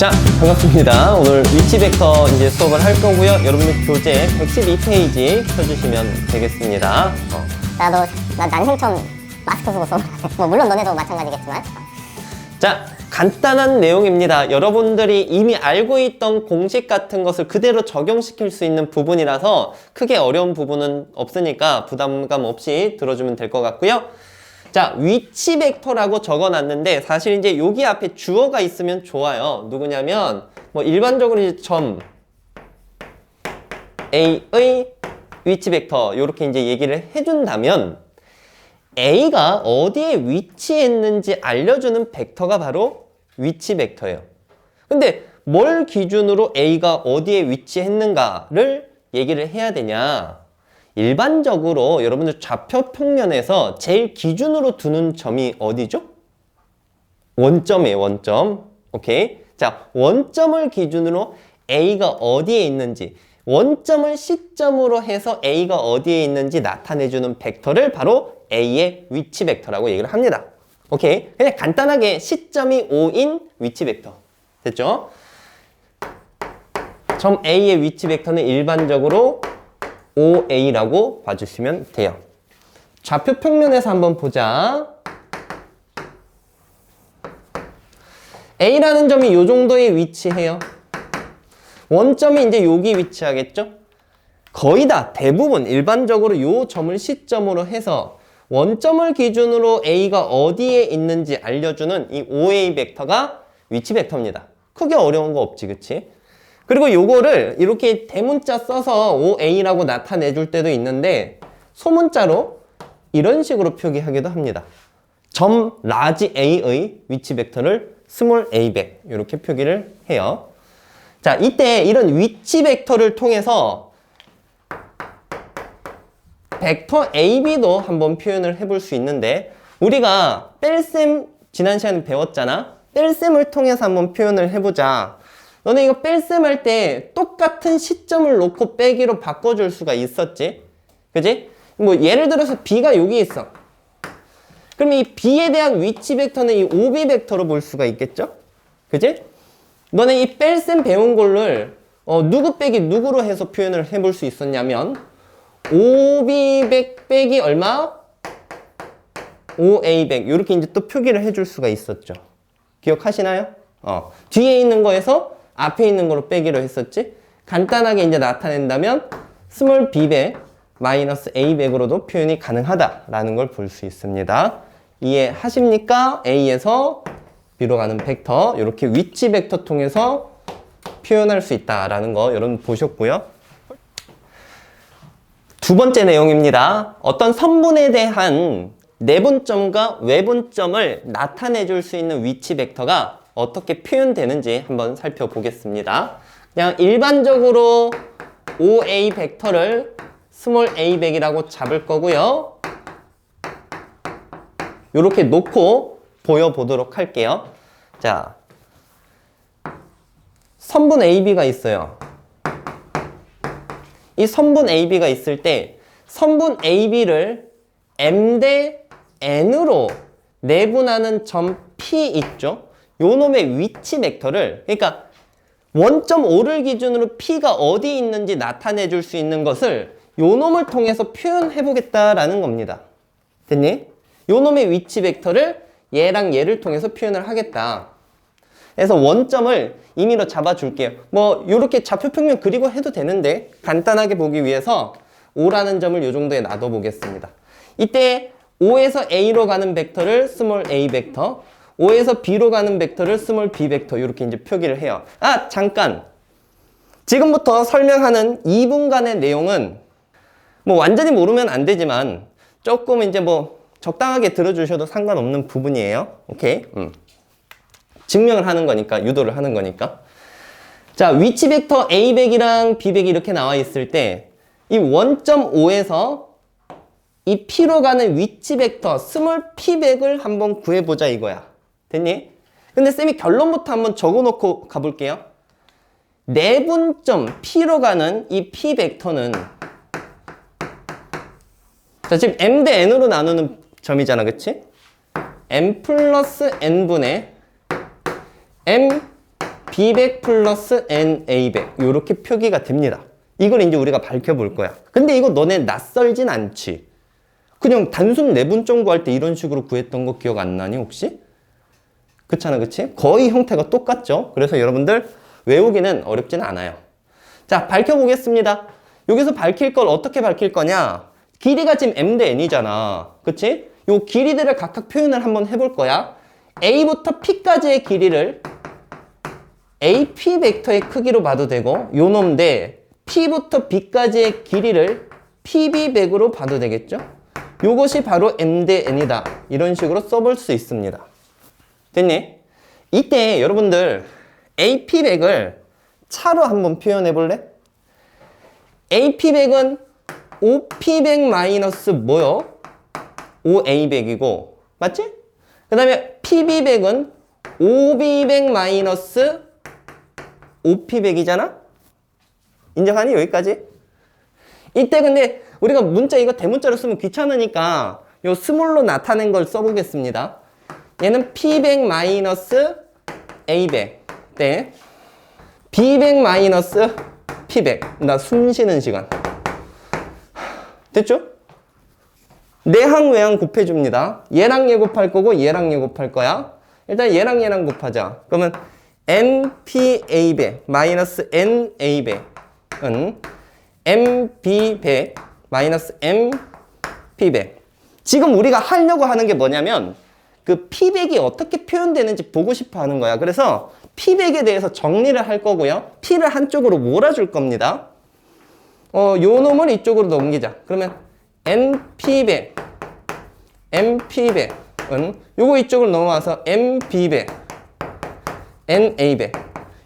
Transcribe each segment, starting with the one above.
자, 반갑습니다. 오늘 위치 벡터 이제 수업을 할 거고요. 여러분들 교재 112페이지 펴주시면 되겠습니다. 나도 난생 처음 마스크 쓰고 수업을 하네. 뭐 물론 너네도 마찬가지겠지만. 자, 간단한 내용입니다. 여러분들이 이미 알고 있던 공식 같은 것을 그대로 적용시킬 수 있는 부분이라서 크게 어려운 부분은 없으니까 부담감 없이 들어주면 될 것 같고요. 자, 위치 벡터라고 적어놨는데 사실 이제 여기 앞에 주어가 있으면 좋아요. 누구냐면 뭐 일반적으로 이제 점 A의 위치 벡터 이렇게 이제 얘기를 해준다면 A가 어디에 위치했는지 알려주는 벡터가 바로 위치 벡터예요. 근데 뭘 기준으로 A가 어디에 위치했는가를 얘기를 해야 되냐? 일반적으로 여러분들 좌표 평면에서 제일 기준으로 두는 점이 어디죠? 원점이에요, 원점. 오케이. 자, 원점을 기준으로 A가 어디에 있는지, 원점을 시점으로 해서 A가 어디에 있는지 나타내주는 벡터를 바로 A의 위치 벡터라고 얘기를 합니다. 오케이. 그냥 간단하게 시점이 O인 위치 벡터. 됐죠? 점 A의 위치 벡터는 일반적으로 OA라고 봐주시면 돼요. 좌표 평면에서 한번 보자. A라는 점이 이 정도에 위치해요. 원점이 이제 여기 위치하겠죠? 거의 다 대부분 일반적으로 이 점을 시점으로 해서 원점을 기준으로 A가 어디에 있는지 알려주는 이 OA 벡터가 위치 벡터입니다. 크게 어려운 거 없지, 그치? 그리고 요거를 이렇게 대문자 써서 OA라고 나타내 줄 때도 있는데 소문자로 이런 식으로 표기하기도 합니다. 점 라지 A의 위치 벡터를 스몰 A 벡 이렇게 표기를 해요. 자, 이때 이런 위치 벡터를 통해서 벡터 AB도 한번 표현을 해볼 수 있는데 우리가 뺄셈 지난 시간에 배웠잖아. 뺄셈을 통해서 한번 표현을 해보자. 너네 이거 뺄셈 할 때 똑같은 시점을 놓고 빼기로 바꿔줄 수가 있었지? 그지? 뭐 예를 들어서 B가 여기 있어. 그럼 이 B에 대한 위치 벡터는 이 OB 벡터로 볼 수가 있겠죠? 그지? 너네 이 뺄셈 배운 걸를 누구 빼기 누구로 해서 표현을 해볼 수 있었냐면 OB 벡 빼기 얼마? OA 벡 이렇게 이제 또 표기를 해줄 수가 있었죠. 기억하시나요? 뒤에 있는 거에서 앞에 있는 거로 빼기로 했었지? 간단하게 이제 나타낸다면 스몰 b 벡 마이너스 a 벡으로도 표현이 가능하다라는 걸 볼 수 있습니다. 이해하십니까? A에서 B로 가는 벡터 이렇게 위치 벡터 통해서 표현할 수 있다라는 거 여러분 보셨고요. 두 번째 내용입니다. 어떤 선분에 대한 내분점과 외분점을 나타내 줄 수 있는 위치 벡터가 어떻게 표현되는지 한번 살펴보겠습니다. 그냥 일반적으로 OA 벡터를 스몰 a 벡이라고 잡을 거고요. 이렇게 놓고 보여보도록 할게요. 자, 선분 AB가 있어요. 이 선분 AB가 있을 때 선분 AB를 M 대 N으로 내분하는 점 P 있죠? 요 놈의 위치 벡터를 그러니까 원점 O를 기준으로 P가 어디 있는지 나타내 줄 수 있는 것을 요 놈을 통해서 표현해 보겠다라는 겁니다. 됐니? 요 놈의 위치 벡터를 얘랑 얘를 통해서 표현을 하겠다. 그래서 원점을 임의로 잡아 줄게요. 뭐 요렇게 좌표평면 그리고 해도 되는데 간단하게 보기 위해서 O라는 점을 요 정도에 놔둬 보겠습니다. 이때 O에서 A로 가는 벡터를 스몰 a 벡터, O에서 B로 가는 벡터를 스몰 b 벡터 이렇게 이제 표기를 해요. 아, 잠깐! 지금부터 설명하는 2분간의 내용은 뭐 완전히 모르면 안 되지만 조금 이제 뭐 적당하게 들어주셔도 상관없는 부분이에요. 오케이? 증명을 하는 거니까, 유도를 하는 거니까. 자, 위치 벡터 A 벡이랑 B 벡이 이렇게 나와 있을 때 이 원점 O에서 이 P로 가는 위치 벡터 스몰 P 벡을 한번 구해보자 이거야. 됐니? 근데 쌤이 결론부터 한번 적어놓고 가볼게요. 내분점 P로 가는 이 P 벡터는 자, 지금 M 대 N으로 나누는 점이잖아, 그치? M 플러스 N분의 M B백 플러스 NA백 이렇게 표기가 됩니다. 이걸 이제 우리가 밝혀볼 거야. 근데 이거 너네 낯설진 않지? 그냥 단순 내분점 구할 때 이런 식으로 구했던 거 기억 안 나니 혹시? 그렇잖아, 그치? 거의 형태가 똑같죠? 그래서 여러분들 외우기는 어렵진 않아요. 자, 밝혀보겠습니다. 여기서 밝힐 걸 어떻게 밝힐 거냐? 길이가 지금 m 대 n이잖아. 그치? 요 길이들을 각각 표현을 한번 해볼 거야. a부터 p까지의 길이를 AP 벡터의 크기로 봐도 되고 요 놈 대 P부터 B까지의 길이를 PB백으로 봐도 되겠죠? 요것이 바로 M 대 N이다. 이런 식으로 써볼 수 있습니다. 됐니? 이때 여러분들 AP백을 차로 한번 표현해 볼래? AP백은 OP백 마이너스 뭐요? OA백이고 맞지? 그 다음에 PB백은 OB백 마이너스 OP백이잖아? 인정하니? 여기까지? 이때 근데 우리가 문자 이거 대문자로 쓰면 귀찮으니까 요 스몰로 나타낸 걸 써보겠습니다. 얘는 P백 마이너스 A백 때 B백 마이너스 P백. 나 숨 쉬는 시간. 됐죠? 내항 외항 곱해줍니다. 얘랑 얘 곱할 거고 얘랑 얘 곱할 거야. 일단 얘랑 얘랑 곱하자. 그러면 NPA백 마이너스 NA백은 MB백 마이너스 MP백. 지금 우리가 하려고 하는 게 뭐냐면 그 P백이 어떻게 표현되는지 보고 싶어 하는 거야. 그래서 P백에 대해서 정리를 할 거고요. P를 한쪽으로 몰아줄 겁니다. 요 놈을 이쪽으로 넘기자. 그러면 NP백, MP백은 요거 이쪽으로 넘어와서 MB백, NA백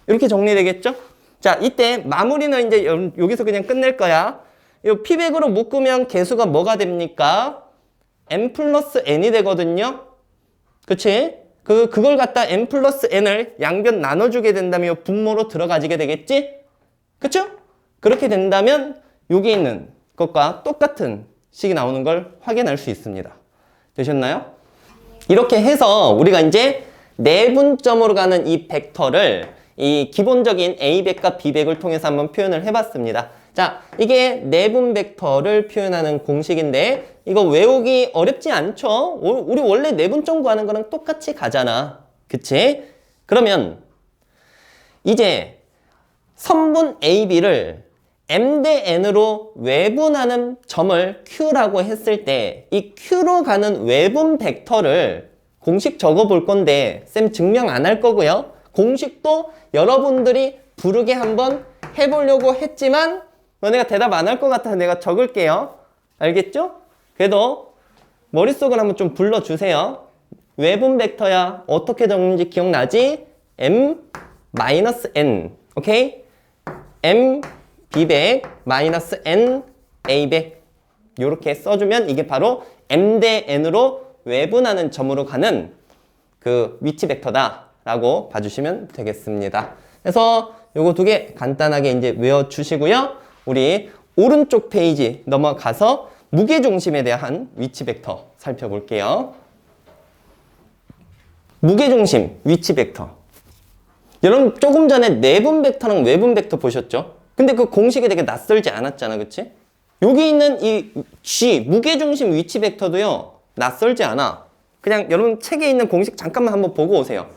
이렇게 정리되겠죠? 자, 이때 마무리는 이제 여기서 그냥 끝낼 거야. 요 P백으로 묶으면 개수가 뭐가 됩니까? M 플러스 N이 되거든요. 그치? 그걸 갖다 M 플러스 N을 양변 나눠주게 된다면 요 분모로 들어가지게 되겠지? 그쵸? 그렇게 된다면 여기 있는 것과 똑같은 식이 나오는 걸 확인할 수 있습니다. 되셨나요? 이렇게 해서 우리가 이제 내분점으로 가는 이 벡터를 이 기본적인 A백과 B백을 통해서 한번 표현을 해봤습니다. 자, 이게 내분 벡터를 표현하는 공식인데 이거 외우기 어렵지 않죠? 우리 원래 내분점 구하는 거랑 똑같이 가잖아. 그치? 그러면 이제 선분 AB를 M 대 N으로 외분하는 점을 Q라고 했을 때 이 Q로 가는 외분 벡터를 공식 적어 볼 건데 쌤 증명 안 할 거고요. 공식도 여러분들이 부르게 한번 해보려고 했지만 너네가 대답 안 할 것 같아서 내가 적을게요. 알겠죠? 그래도 머릿속을 한번 좀 불러주세요. 외분 벡터야. 어떻게 적는지 기억나지? M-N. 오케이? M B백 마이너스 N A백 이렇게 써주면 이게 바로 M 대 N으로 외분하는 점으로 가는 그 위치 벡터다 라고 봐주시면 되겠습니다. 그래서 요거 두 개 간단하게 이제 외워주시고요. 우리 오른쪽 페이지 넘어가서 무게중심에 대한 위치 벡터 살펴볼게요. 무게중심 위치 벡터. 여러분 조금 전에 내분 벡터랑 외분 벡터 보셨죠? 근데 그 공식이 되게 낯설지 않았잖아, 그치? 여기 있는 이 G, 무게중심 위치 벡터도요, 낯설지 않아. 그냥 여러분 책에 있는 공식 잠깐만 한번 보고 오세요.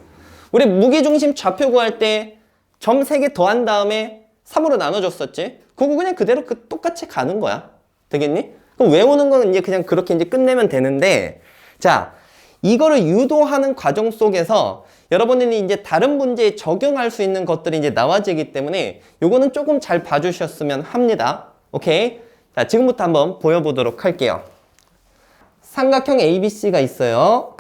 우리 무게중심 좌표 구할 때 점 3개 더한 다음에 3으로 나눠줬었지? 그거 그냥 그대로 똑같이 가는 거야. 되겠니? 그럼 외우는 건 이제 그냥 그렇게 이제 끝내면 되는데, 자, 이거를 유도하는 과정 속에서 여러분들이 이제 다른 문제에 적용할 수 있는 것들이 이제 나와지기 때문에 요거는 조금 잘 봐주셨으면 합니다. 오케이? 자, 지금부터 한번 보여보도록 할게요. 삼각형 ABC가 있어요.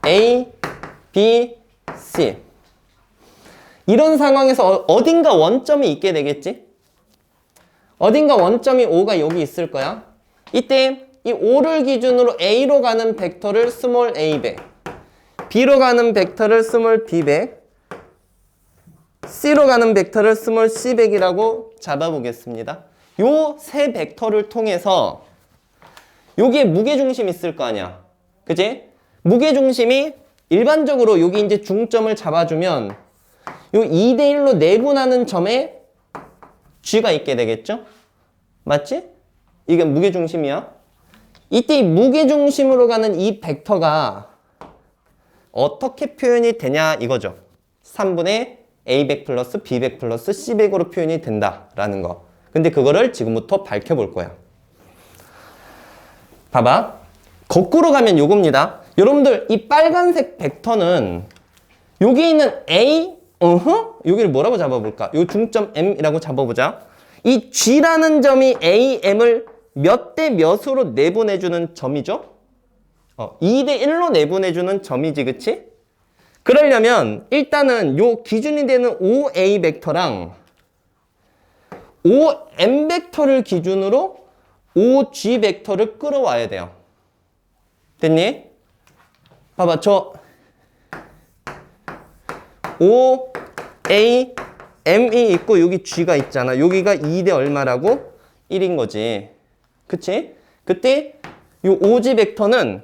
A, B, C. 이런 상황에서 어딘가 원점이 있게 되겠지? 어딘가 원점이 O가 여기 있을 거야. 이때 이 O를 기준으로 A로 가는 벡터를 스몰 A백, B로 가는 벡터를 스몰 B백, C로 가는 벡터를 스몰 C백이라고 잡아보겠습니다. 요 세 벡터를 통해서 여기에 무게중심 있을 거 아니야. 그치? 무게중심이 일반적으로 여기 이제 중점을 잡아주면 요 2대1로 내분하는 점에 G가 있게 되겠죠? 맞지? 이게 무게중심이야. 이때 이 무게중심으로 가는 이 벡터가 어떻게 표현이 되냐 이거죠. 3분의 A백 플러스 B백 플러스 C백으로 표현이 된다라는 거. 근데 그거를 지금부터 밝혀볼 거야. 봐봐. 거꾸로 가면 요겁니다. 여러분들 이 빨간색 벡터는 여기 있는 A, 여기를 뭐라고 잡아볼까? 요 중점 M이라고 잡아보자. 이 G라는 점이 A, M을 몇 대 몇으로 내보내주는 점이죠? 2대 1로 내보내주는 점이지, 그치? 그러려면 일단은 요 기준이 되는 OA 벡터랑 OM 벡터를 기준으로 OG 벡터를 끌어와야 돼요. 됐니? 봐봐, 저 OA, M이 있고 여기 G가 있잖아. 여기가 2대 얼마라고? 1인 거지. 그치? 그때 이 OG 벡터는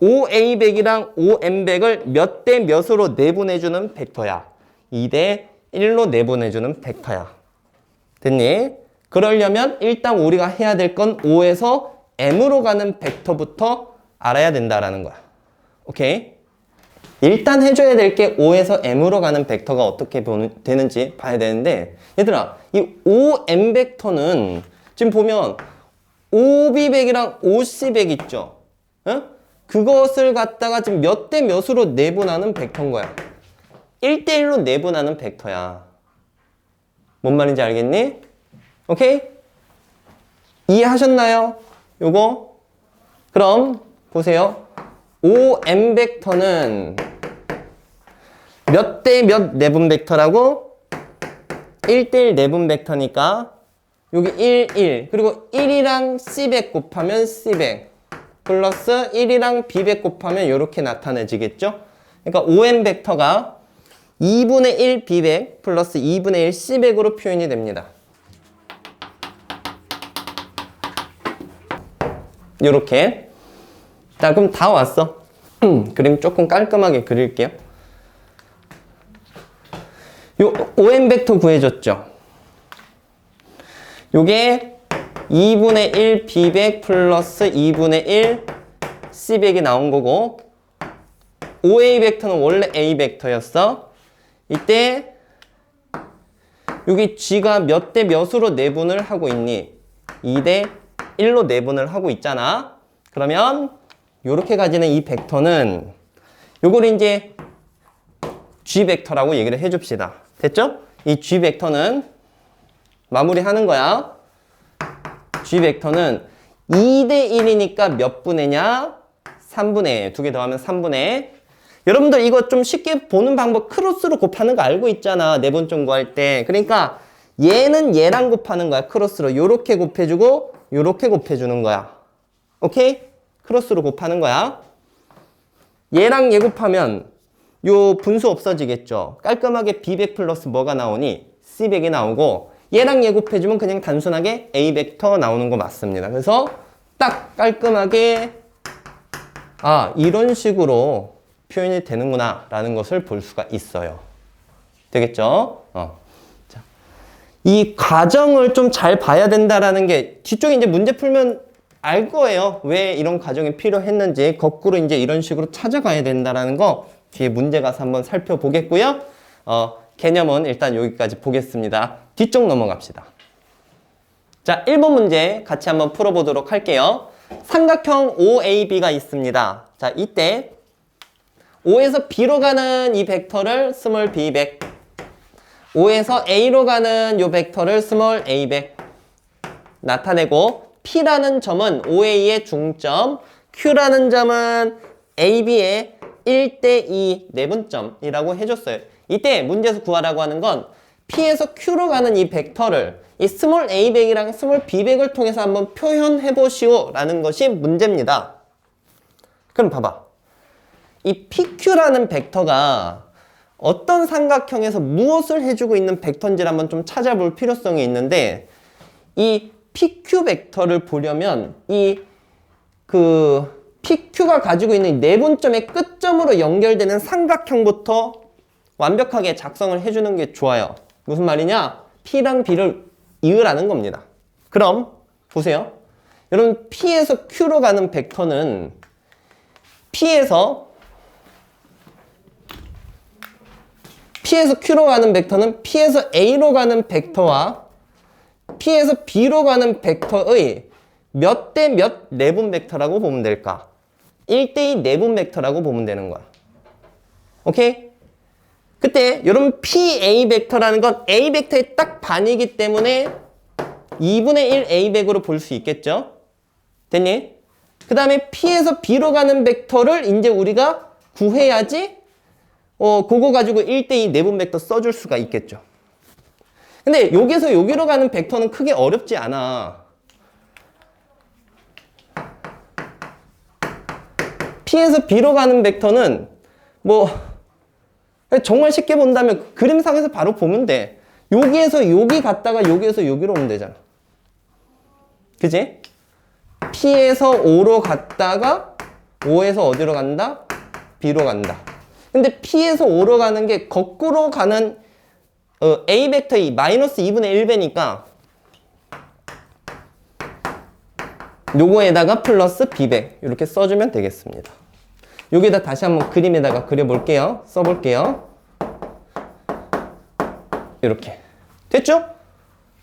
OA백이랑 OM백을 몇 대 몇으로 내보내주는 벡터야. 2대 1로 내보내주는 벡터야. 됐니? 그러려면 일단 우리가 해야 될 건 O에서 M으로 가는 벡터부터 알아야 된다라는 거야. 오케이? 일단 해줘야 될 게 O에서 M으로 가는 벡터가 어떻게 되는지 봐야 되는데, 얘들아, 이 OM 벡터는 지금 보면 OB백이랑 OC백 있죠? 응? 그것을 갖다가 지금 몇 대 몇으로 내분하는 벡터인 거야. 1대1로 내분하는 벡터야. 뭔 말인지 알겠니? 오케이? 이해하셨나요? 요거? 그럼 보세요. OM 벡터는 몇 대 몇 내분 벡터라고? 1대1 내분 벡터니까 여기 1, 1 그리고 1이랑 C백 곱하면 C백 플러스 1이랑 B백 곱하면 이렇게 나타내지겠죠? 그러니까 OM 벡터가 2분의 1 B백 플러스 2분의 1 C백으로 표현이 됩니다. 요렇게. 자, 그럼 다 왔어. 그림 조금 깔끔하게 그릴게요. 요 OM 벡터 구해줬죠? 요게 2분의 1 B백 플러스 2분의 1 C백이 나온 거고, OA 벡터는 원래 A 벡터였어. 이때 여기 G가 몇 대 몇으로 내분을 하고 있니? 2대 1로 내분을 하고 있잖아. 그러면 요렇게 가지는 이 벡터는 요걸 이제 G 벡터라고 얘기를 해줍시다. 됐죠? 이 G 벡터는 마무리하는 거야. G 벡터는 2대 1이니까 몇 분의냐? 3분의. 두 개 더하면 3분의. 여러분들 이거 좀 쉽게 보는 방법, 크로스로 곱하는 거 알고 있잖아. 내분점 구할 때. 그러니까 얘는 얘랑 곱하는 거야. 크로스로. 요렇게 곱해주고 요렇게 곱해주는 거야. 오케이? 크로스로 곱하는 거야. 얘랑 얘 곱하면 요 분수 없어지겠죠. 깔끔하게 B백 플러스 뭐가 나오니? C백이 나오고, 얘랑 얘 곱해주면 그냥 단순하게 A 벡터 나오는 거 맞습니다. 그래서 딱 깔끔하게 이런 식으로 표현이 되는구나 라는 것을 볼 수가 있어요. 되겠죠? 자, 이 과정을 좀 잘 봐야 된다라는 게 뒤쪽에 이제 문제 풀면 알 거예요. 왜 이런 과정이 필요했는지. 거꾸로 이제 이런 식으로 찾아가야 된다라는 거 뒤에 문제 가서 한번 살펴보겠고요. 개념은 일단 여기까지 보겠습니다. 뒤쪽 넘어갑시다. 자, 1번 문제 같이 한번 풀어보도록 할게요. 삼각형 OAB가 있습니다. 자, 이때 O에서 B로 가는 이 벡터를 스몰 B백, O에서 A로 가는 이 벡터를 스몰 A백 나타내고, P라는 점은 OA의 중점, Q라는 점은 AB의 1대2 내분점이라고 해줬어요. 이때 문제에서 구하라고 하는 건 P에서 Q로 가는 이 벡터를 이 스몰 A백이랑 스몰 B백을 통해서 한번 표현해 보시오 라는 것이 문제입니다. 그럼 봐봐. 이 PQ라는 벡터가 어떤 삼각형에서 무엇을 해주고 있는 벡터인지를 한번 좀 찾아볼 필요성이 있는데, 이 PQ 벡터를 보려면 이 PQ가 가지고 있는 내분점의 끝점으로 연결되는 삼각형부터 완벽하게 작성을 해주는 게 좋아요. 무슨 말이냐? P랑 B를 이으라는 겁니다. 그럼 보세요. 여러분 P에서 Q로 가는 벡터는 P에서 Q로 가는 벡터는 P에서 A로 가는 벡터와 P에서 B로 가는 벡터의 몇 대 몇 내분 벡터라고 보면 될까? 1대2 내분 벡터라고 보면 되는 거야. 오케이? 그때 여러분 PA 벡터라는 건 A 벡터의 딱 반이기 때문에 2분의 1 A 벡으로 볼 수 있겠죠? 됐니? 그 다음에 P에서 B로 가는 벡터를 이제 우리가 구해야지 그거 가지고 1대2 내분 벡터 써줄 수가 있겠죠. 근데 여기서 여기로 가는 벡터는 크게 어렵지 않아. P에서 B로 가는 벡터는 뭐 정말 쉽게 본다면 그림상에서 바로 보면 돼. 여기에서 여기 갔다가 여기에서 여기로 오면 되잖아. 그지? P에서 O로 갔다가 O에서 어디로 간다? B로 간다. 근데 P에서 O로 가는 게 거꾸로 가는 A 벡터의 마이너스 2분의 1배니까 요거에다가 플러스 B백 이렇게 써주면 되겠습니다. 여기다 다시 한번 그림에다가 그려볼게요. 써볼게요. 이렇게 됐죠?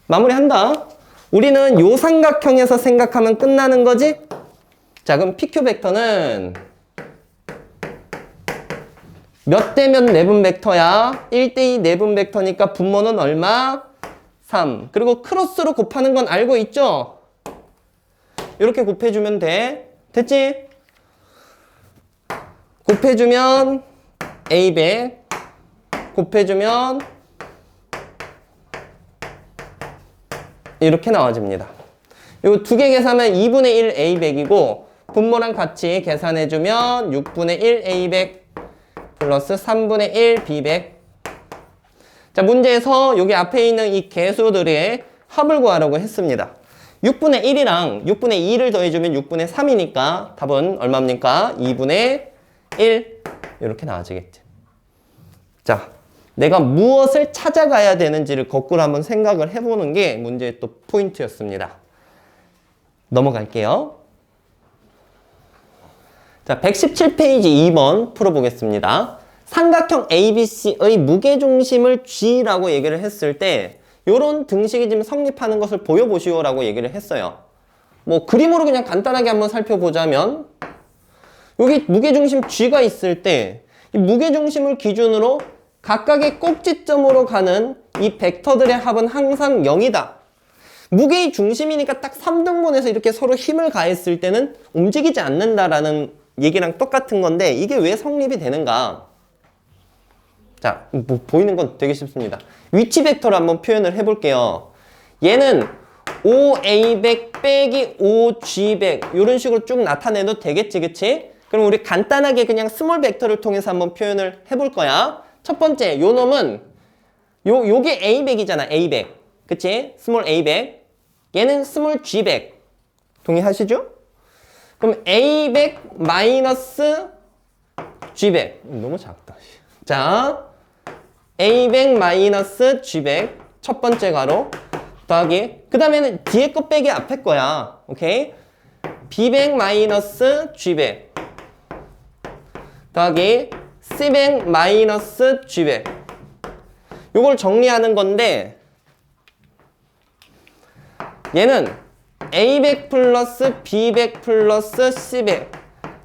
마무리한다. 우리는 요 삼각형에서 생각하면 끝나는 거지? 자, 그럼 PQ 벡터는 몇 대 몇 내분 벡터야? 1대2 내분 벡터니까 분모는 얼마? 3. 그리고 크로스로 곱하는 건 알고 있죠? 이렇게 곱해주면 돼. 됐지? 곱해주면 A백, 곱해주면 이렇게 나와집니다. 이거 두 개 계산하면 2분의 1 A백이고 분모랑 같이 계산해주면 6분의 1 A백 플러스 3분의 1 B백. 자, 문제에서 여기 앞에 있는 이 개수들의 합을 구하라고 했습니다. 6분의 1이랑 6분의 2를 더해주면 6분의 3이니까 답은 얼마입니까? 2분의 1 이렇게 나와지겠지. 자, 내가 무엇을 찾아가야 되는지를 거꾸로 한번 생각을 해보는 게 문제의 또 포인트였습니다. 넘어갈게요. 자, 117페이지 2번 풀어보겠습니다. 삼각형 ABC의 무게중심을 G라고 얘기를 했을 때 요런 등식이 지금 성립하는 것을 보여보시오라고 얘기를 했어요. 뭐 그림으로 그냥 간단하게 한번 살펴보자면 여기 무게중심 G가 있을 때 이 무게중심을 기준으로 각각의 꼭지점으로 가는 이 벡터들의 합은 항상 0이다. 무게의 중심이니까 딱 3등분해서 이렇게 서로 힘을 가했을 때는 움직이지 않는다라는 얘기랑 똑같은 건데 이게 왜 성립이 되는가? 자, 뭐 보이는 건 되게 쉽습니다. 위치 벡터로 한번 표현을 해볼게요. 얘는 5A100 빼기 5G100 이런 식으로 쭉 나타내도 되겠지, 그치? 그럼 우리 간단하게 그냥 스몰 벡터를 통해서 한번 표현을 해볼 거야. 첫 번째, 요 놈은 요게 A100이잖아, A100. 그치? 스몰 A100. 얘는 스몰 G100. 동의하시죠? 그럼 A100 마이너스 G100. 너무 작다. 자, A100 마이너스 G100. 첫 번째 가로. 더하기. 그 다음에는 뒤에 거 빼기 앞에 거야. 오케이? B100 마이너스 G100. 더하기 C100 마이너스 G100. 요걸 정리하는 건데 얘는 A100 플러스 B100 플러스 C100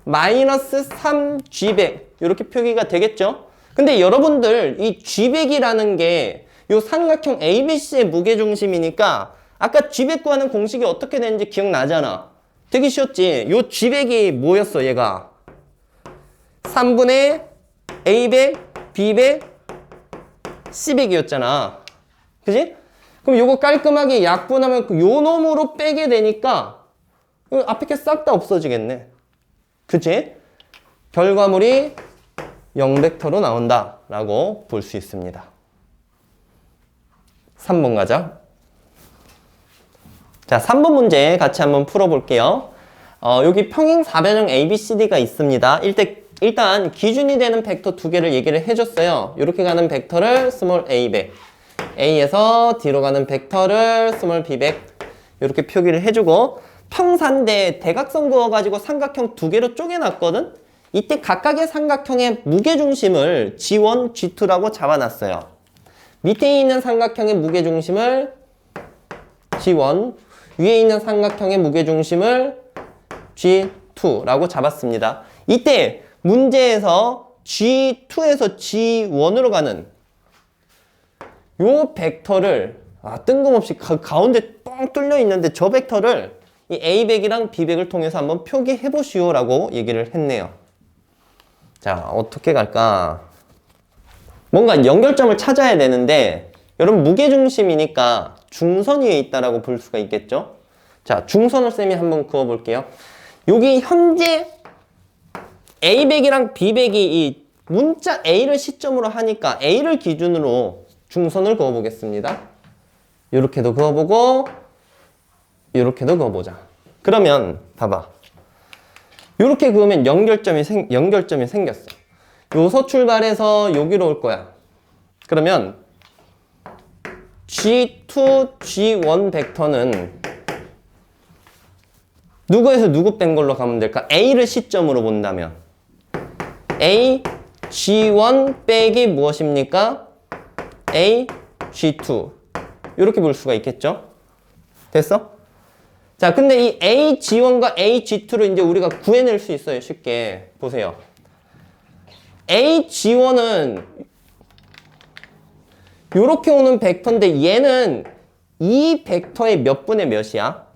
마이너스 3G100 이렇게 표기가 되겠죠? 근데 여러분들 이 G100이라는 게 요 삼각형 ABC의 무게중심이니까 아까 G100 구하는 공식이 어떻게 되는지 기억나잖아. 되게 쉬웠지? 요 G100이 뭐였어 얘가? 3분의 A100, B100, C100이었잖아. 그지? 그럼 요거 깔끔하게 약분하면 요 놈으로 빼게 되니까 앞에 게 싹 다 없어지겠네. 그치? 결과물이 0벡터로 나온다 라고 볼 수 있습니다. 3번 가자. 자, 3번 문제 같이 한번 풀어볼게요. 여기 평행 사변형 ABCD가 있습니다. 일단 기준이 되는 벡터 두 개를 얘기를 해줬어요. 이렇게 가는 벡터를 스몰 a100, A에서 D로 가는 벡터를 스몰 b100 이렇게 표기를 해주고, 평사인데 대각선 그어가지고 삼각형 두 개로 쪼개놨거든? 이때 각각의 삼각형의 무게중심을 G1, G2라고 잡아놨어요. 밑에 있는 삼각형의 무게중심을 G1, 위에 있는 삼각형의 무게중심을 G2라고 잡았습니다. 이때 문제에서 G2에서 G1으로 가는 요 벡터를 뜬금없이 가운데 뻥 뚫려 있는데 저 벡터를 이 A100이랑 B100을 통해서 한번 표기해 보시오 라고 얘기를 했네요. 자, 어떻게 갈까? 뭔가 연결점을 찾아야 되는데, 여러분 무게중심이니까 중선 위에 있다라고 볼 수가 있겠죠? 자, 중선을 쌤이 한번 그어 볼게요. 여기 현재 A100이랑 B100이 이 문자 A를 시점으로 하니까 A를 기준으로 중선을 그어 보겠습니다. 이렇게도 그어보고 이렇게도 그어보자. 그러면 봐봐. 이렇게 그으면 연결점이 생겼어. 요서 출발해서 여기로 올 거야. 그러면 G2, G1 벡터는 누구에서 누구 뺀 걸로 가면 될까? A를 시점으로 본다면 A, G1 빼기 무엇입니까? A, G2 이렇게 볼 수가 있겠죠? 됐어? 자, 근데 이 A, G1과 A, G2를 이제 우리가 구해낼 수 있어요. 쉽게. 보세요. A, G1은 요렇게 오는 벡터인데 얘는 이 벡터의 몇 분의 몇이야?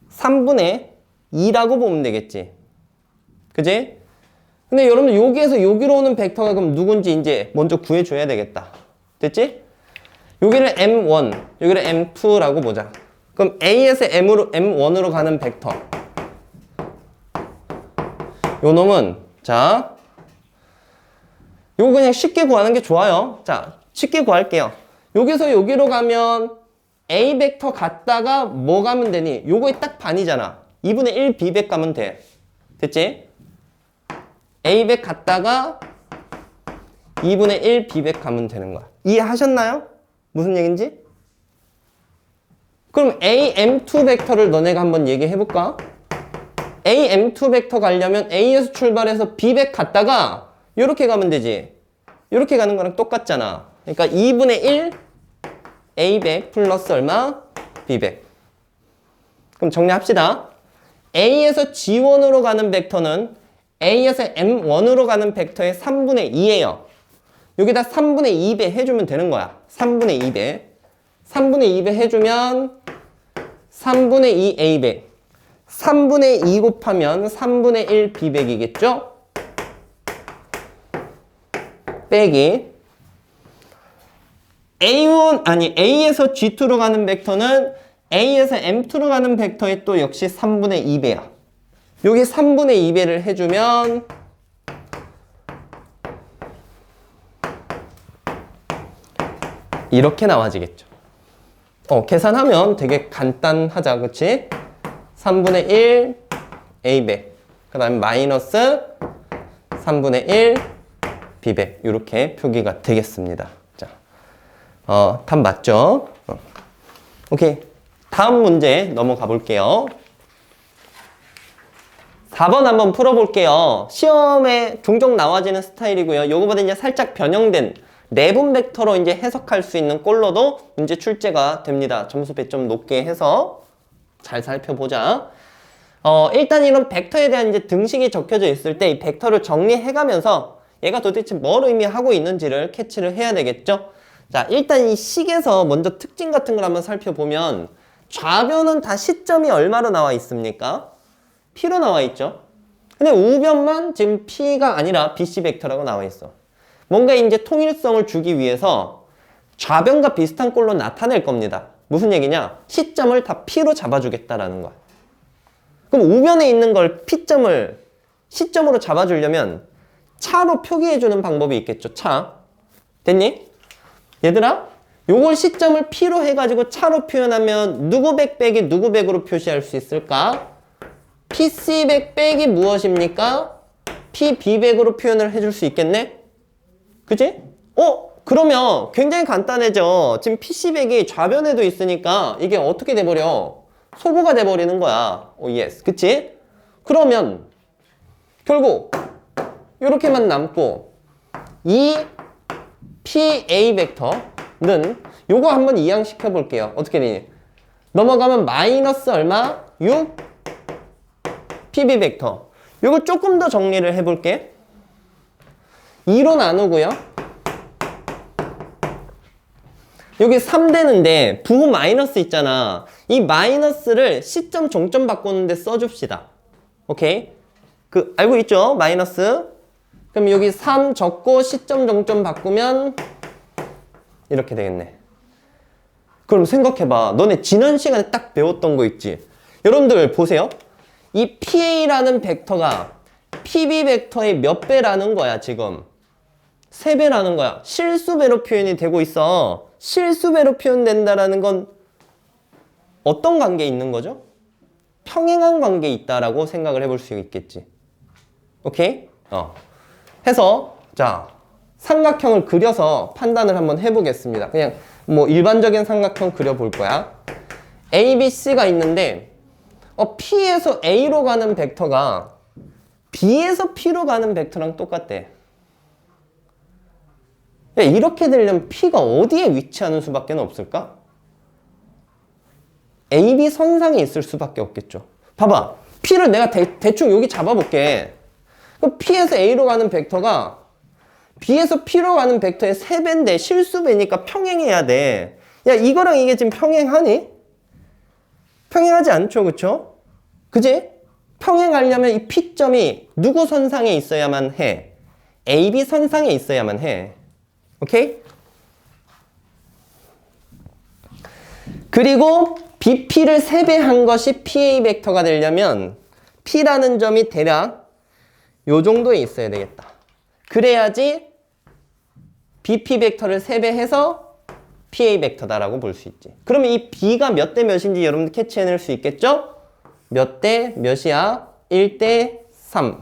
3분의 2라고 보면 되겠지. 그지? 근데 여러분 여기에서 여기로 오는 벡터가 그럼 누군지 이제 먼저 구해줘야 되겠다. 됐지? 여기를 M1, 여기를 M2라고 보자. 그럼 A에서 M1으로 가는 벡터. 요 놈은, 자, 요거 그냥 쉽게 구하는 게 좋아요. 자, 쉽게 구할게요. 여기서 여기로 가면 A 벡터 갔다가 뭐 가면 되니? 요거의 딱 반이잖아. 2분의 1 B100 가면 돼. 됐지? A100 갔다가 2분의 1 B100 가면 되는 거야. 이해하셨나요? 무슨 얘기인지? 그럼 AM2 벡터를 너네가 한번 얘기해 볼까? AM2 벡터 가려면 A에서 출발해서 B100 갔다가 이렇게 가면 되지. 이렇게 가는 거랑 똑같잖아. 그러니까 2분의 1 A100 플러스 얼마? B100. 그럼 정리합시다. A에서 G1으로 가는 벡터는 A에서 M1으로 가는 벡터의 3분의 2예요. 여기다 3분의 2배 해주면 되는 거야. 3분의 2배. 3분의 2배 해주면 3분의 2 A100. 3분의 2 곱하면 3분의 1 B100이겠죠? 빼기. A에서 G2로 가는 벡터는 A에서 M2로 가는 벡터의 또 역시 3분의 2배야. 여기 3분의 2배를 해주면 이렇게 나와지겠죠. 계산하면 되게 간단하자, 그치? 3분의 1 A100, 그 다음에 마이너스 3분의 1 B100 이렇게 표기가 되겠습니다. 자, 답 맞죠? 오케이. 다음 문제 넘어가 볼게요. 4번 한번 풀어볼게요. 시험에 종종 나와지는 스타일이고요. 요거보다 이제 살짝 변형된 내분 벡터로 이제 해석할 수 있는 꼴로도 문제 출제가 됩니다. 점수 배점 높게 해서 잘 살펴보자. 일단 이런 벡터에 대한 이제 등식이 적혀져 있을 때 이 벡터를 정리해가면서 얘가 도대체 뭘 의미하고 있는지를 캐치를 해야 되겠죠? 자, 일단 이 식에서 먼저 특징 같은 걸 한번 살펴보면 좌변은 다 시점이 얼마로 나와 있습니까? P로 나와 있죠? 근데 우변만 지금 P가 아니라 BC 벡터라고 나와 있어. 뭔가 이제 통일성을 주기 위해서 좌변과 비슷한 꼴로 나타낼 겁니다. 무슨 얘기냐? 시점을 다 P로 잡아주겠다라는 거야. 그럼 우변에 있는 걸 P점을 시점으로 잡아주려면 차로 표기해주는 방법이 있겠죠. 차. 됐니? 얘들아, 요걸 시점을 P로 해가지고 차로 표현하면 누구 백 빼기 누구 백으로 표시할 수 있을까? PC100 빼기 무엇입니까? PB100으로 표현을 해줄 수 있겠네? 그치? 그러면 굉장히 간단해져. 지금 PC100이 좌변에도 있으니까 이게 어떻게 돼버려? 소부가 돼버리는 거야. 예스. 그치? 그러면 결국 이렇게만 남고 이 PA 벡터는 요거 한번 이항시켜 볼게요. 어떻게 되니? 넘어가면 마이너스 얼마? 6 PB 벡터. 요거 조금 더 정리를 해볼게. 2로 나누고요. 여기 3 되는데 부호 마이너스 있잖아. 이 마이너스를 시점 종점 바꾸는데 써줍시다. 오케이? 알고 있죠? 마이너스. 그럼 여기 3 적고 시점 종점 바꾸면 이렇게 되겠네. 그럼 생각해봐. 너네 지난 시간에 딱 배웠던 거 있지? 여러분들 보세요. 이 PA라는 벡터가 PB 벡터의 몇 배라는 거야, 지금? 3배라는 거야. 실수배로 표현이 되고 있어. 실수배로 표현된다라는 건 어떤 관계에 있는 거죠? 평행한 관계에 있다라고 생각을 해볼 수 있겠지. 오케이? 해서 자, 삼각형을 그려서 판단을 한번 해보겠습니다. 그냥 뭐 일반적인 삼각형 그려볼 거야. A, B, C가 있는데 P에서 A로 가는 벡터가 B에서 P로 가는 벡터랑 똑같대. 이렇게 되려면 P가 어디에 위치하는 수밖에 없을까? AB 선상에 있을 수밖에 없겠죠. 봐봐. P를 내가 대충 여기 잡아볼게. 그럼 P에서 A로 가는 벡터가 B에서 P로 가는 벡터의 3배인데 실수배니까 평행해야 돼. 야, 이거랑 이게 지금 평행하니? 평행하지 않죠, 그쵸? 그지? 평행하려면 이 P점이 누구 선상에 있어야만 해? AB 선상에 있어야만 해. 오케이? 그리고 BP를 3배 한 것이 PA 벡터가 되려면 P라는 점이 대략 요 정도에 있어야 되겠다. 그래야지 BP 벡터를 3배 해서 PA 벡터다라고 볼 수 있지. 그러면 이 B가 몇 대 몇인지 여러분들 캐치해낼 수 있겠죠? 몇 대 몇이야? 1대 3.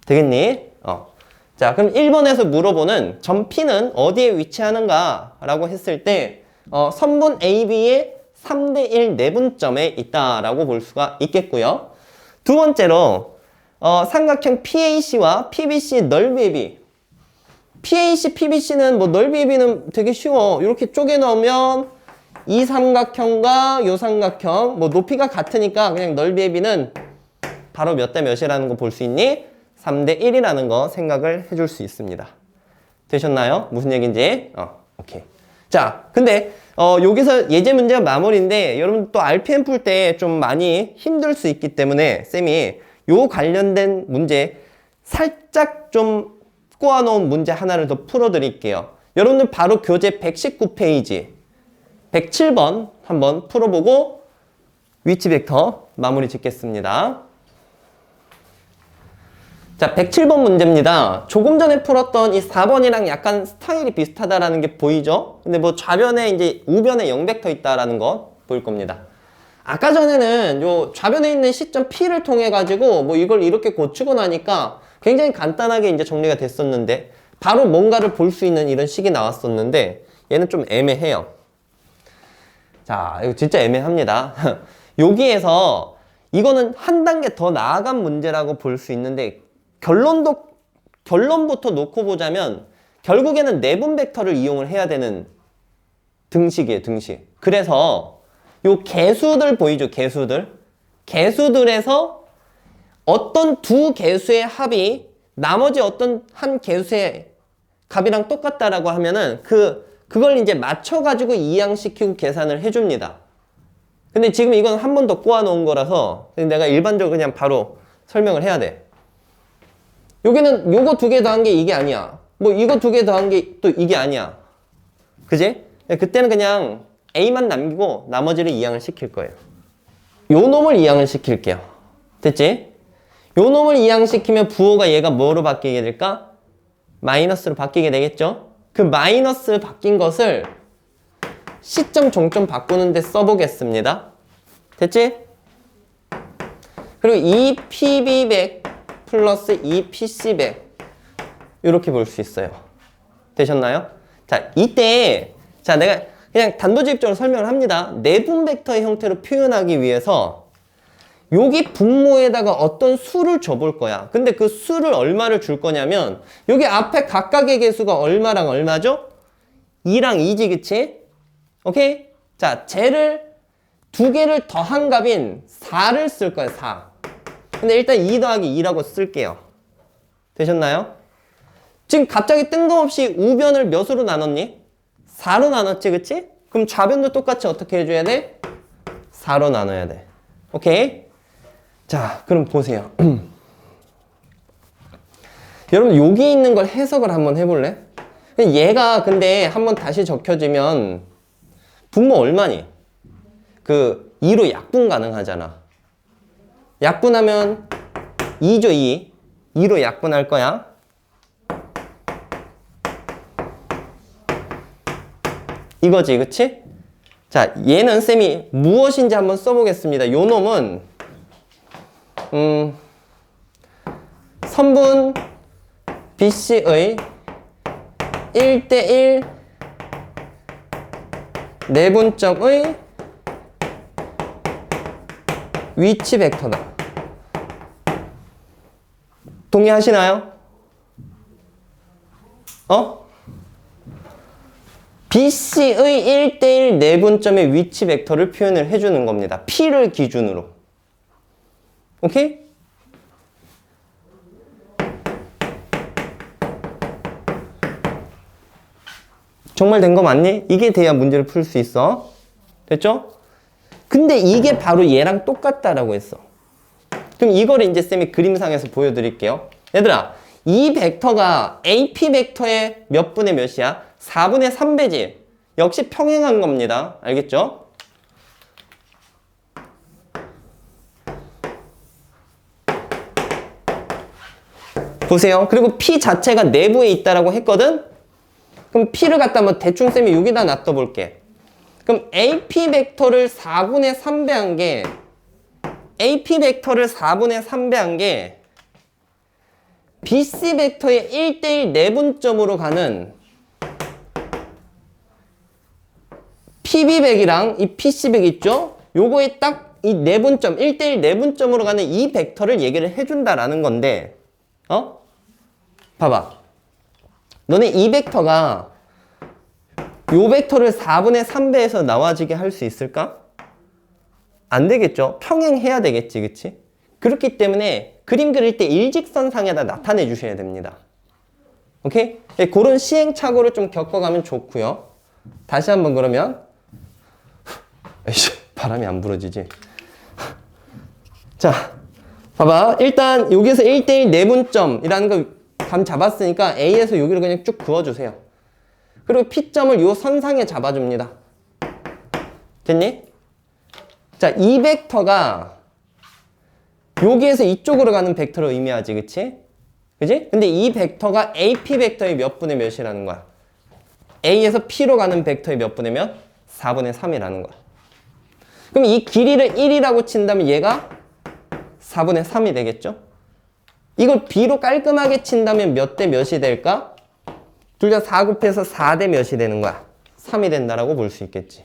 되겠니? 자, 그럼 1번에서 물어보는 점 P는 어디에 위치하는가? 라고 했을 때 선분 AB의 3대 1 내분점에 있다라고 볼 수가 있겠고요. 두 번째로 삼각형 PAC와 PBC 넓이의 비. PAC, PBC는 뭐 넓이의 비는 되게 쉬워. 이렇게 쪼개 넣으면 이 삼각형과 이 삼각형 뭐 높이가 같으니까 그냥 넓이의 비는 바로 몇 대 몇이라는 거 볼 수 있니? 3대 1이라는 거 생각을 해줄 수 있습니다. 되셨나요? 무슨 얘기인지? 오케이. 자, 근데 여기서 예제 문제가 마무리인데 여러분 또 RPM 풀 때 좀 많이 힘들 수 있기 때문에 쌤이 요 관련된 문제 살짝 좀 꼬아놓은 문제 하나를 더 풀어드릴게요. 여러분들 바로 교재 119페이지 107번 한번 풀어보고 위치 벡터 마무리 짓겠습니다. 자, 107번 문제입니다. 조금 전에 풀었던 이 4번이랑 약간 스타일이 비슷하다라는 게 보이죠? 근데 뭐 좌변에 이제 우변에 0벡터 있다라는 거 보일 겁니다. 아까 전에는 요 좌변에 있는 시점 P를 통해 가지고 뭐 이걸 이렇게 고치고 나니까 굉장히 간단하게 이제 정리가 됐었는데 바로 뭔가를 볼 수 있는 이런 식이 나왔었는데 얘는 좀 애매해요. 자, 이거 진짜 애매합니다. 여기에서 이거는 한 단계 더 나아간 문제라고 볼 수 있는데 결론부터 놓고 보자면 결국에는 내분 벡터를 이용을 해야 되는 등식이에요, 등식. 그래서 요 개수들 보이죠, 개수들. 개수들에서 어떤 두 개수의 합이 나머지 어떤 한 개수의 값이랑 똑같다라고 하면은 그걸 이제 맞춰가지고 이항시키고 계산을 해줍니다. 근데 지금 이건 한 번 더 꼬아놓은 거라서 내가 일반적으로 그냥 바로 설명을 해야 돼. 여기는 요거 두 개 더한 게 이게 아니야. 뭐 이거 두 개 더한 게 또 이게 아니야. 그지? 그때는 그냥 A만 남기고 나머지를 이항을 시킬 거예요. 요 놈을 이항을 시킬게요. 됐지? 요 놈을 이항시키면 부호가 얘가 뭐로 바뀌게 될까? 마이너스로 바뀌게 되겠죠? 그 마이너스 바뀐 것을 시점 종점 바꾸는데 써보겠습니다. 됐지? 그리고 2PB100 플러스 2PC100 이렇게 볼 수 있어요. 되셨나요? 자, 이때 자 내가 그냥 단도직입적으로 설명을 합니다. 내분 벡터의 형태로 표현하기 위해서 여기 분모에다가 어떤 수를 줘볼 거야. 근데 그 수를 얼마를 줄 거냐면 여기 앞에 각각의 개수가 얼마랑 얼마죠? 2랑 2지, 그치? 오케이? 자, 쟤를 두 개를 더한 값인 4를 쓸 거야, 4. 근데 일단 2 더하기 2라고 쓸게요. 되셨나요? 지금 갑자기 뜬금없이 우변을 몇으로 나눴니? 4로 나눴지, 그치? 그럼 좌변도 똑같이 어떻게 해줘야 돼? 4로 나눠야 돼. 오케이? 자, 그럼 보세요. 여러분, 여기 있는 걸 해석을 한번 해볼래? 얘가 근데 한번 다시 적혀지면 분모 얼마니? 그 2로 약분 가능하잖아. 약분하면 2죠, 2. 2로 약분할 거야. 이거지, 그치? 자, 얘는 쌤이 무엇인지 한번 써보겠습니다. 요 놈은 선분 BC의 1대1 내분점의 위치 벡터다. 동의하시나요? BC의 1대1 내분점의 위치 벡터를 표현을 해주는 겁니다. P를 기준으로. 오케이? 정말 된 거 맞니? 이게 돼야 문제를 풀 수 있어. 됐죠? 근데 이게 바로 얘랑 똑같다라고 했어. 그럼 이거를 이제 쌤이 그림상에서 보여드릴게요. 얘들아, 이 벡터가 AP 벡터의 몇 분의 몇이야? 4분의 3배지. 역시 평행한 겁니다. 알겠죠? 보세요. 그리고 P 자체가 내부에 있다라고 했거든? 그럼 P를 갖다 한번 대충 쌤이 여기다 놔둬볼게. 그럼 AP 벡터를 4분의 3배한 게 AP 벡터를 4분의 3배한 게 BC 벡터의 1대1 내분점으로 가는 PB100이랑 이 PC100 있죠? 요거에 딱 이 내분점, 1대1 내분점으로 가는 이 벡터를 얘기를 해준다라는 건데, 봐봐. 너네 이 벡터가 요 벡터를 4분의 3배에서 나와지게 할 수 있을까? 안 되겠죠? 평행해야 되겠지, 그치? 그렇기 때문에 그림 그릴 때 일직선상에다 나타내 주셔야 됩니다. 오케이? 그런 시행착오를 좀 겪어가면 좋고요. 다시 한번 그러면 에이씨, 바람이 안 불어지지. 자, 봐봐. 일단 여기서 1대1 내분점이라는 거 감 잡았으니까 A에서 여기를 그냥 쭉 그어주세요. 그리고 P점을 요 선상에 잡아줍니다. 됐니? 자, 이 벡터가 여기에서 이쪽으로 가는 벡터를 의미하지, 그치? 그치? 근데 이 벡터가 AP 벡터의 몇 분의 몇이라는 거야. A에서 P로 가는 벡터의 몇 분의 몇? 4분의 3이라는 거야. 그럼 이 길이를 1이라고 친다면 얘가 4분의 3이 되겠죠? 이걸 B로 깔끔하게 친다면 몇 대 몇이 될까? 둘 다 4 곱해서 4대 몇이 되는 거야. 3이 된다라고 볼 수 있겠지.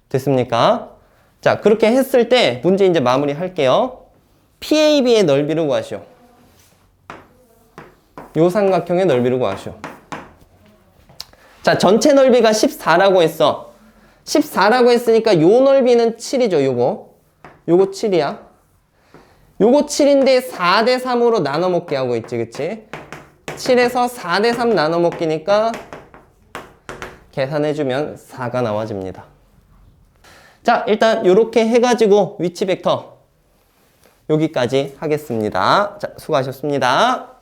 됐습니까? 자, 그렇게 했을 때 문제 이제 마무리 할게요. PAB의 넓이를 구하시오. 요 삼각형의 넓이를 구하시오. 자, 전체 넓이가 14라고 했어. 14라고 했으니까 요 넓이는 7이죠, 요거. 요거 7이야. 요거 7인데 4대 3으로 나눠 먹게 하고 있지, 그치? 7에서 4대 3 나눠 먹기니까 계산해주면 4가 나와집니다. 자, 일단 요렇게 해가지고 위치 벡터 여기까지 하겠습니다. 자, 수고하셨습니다.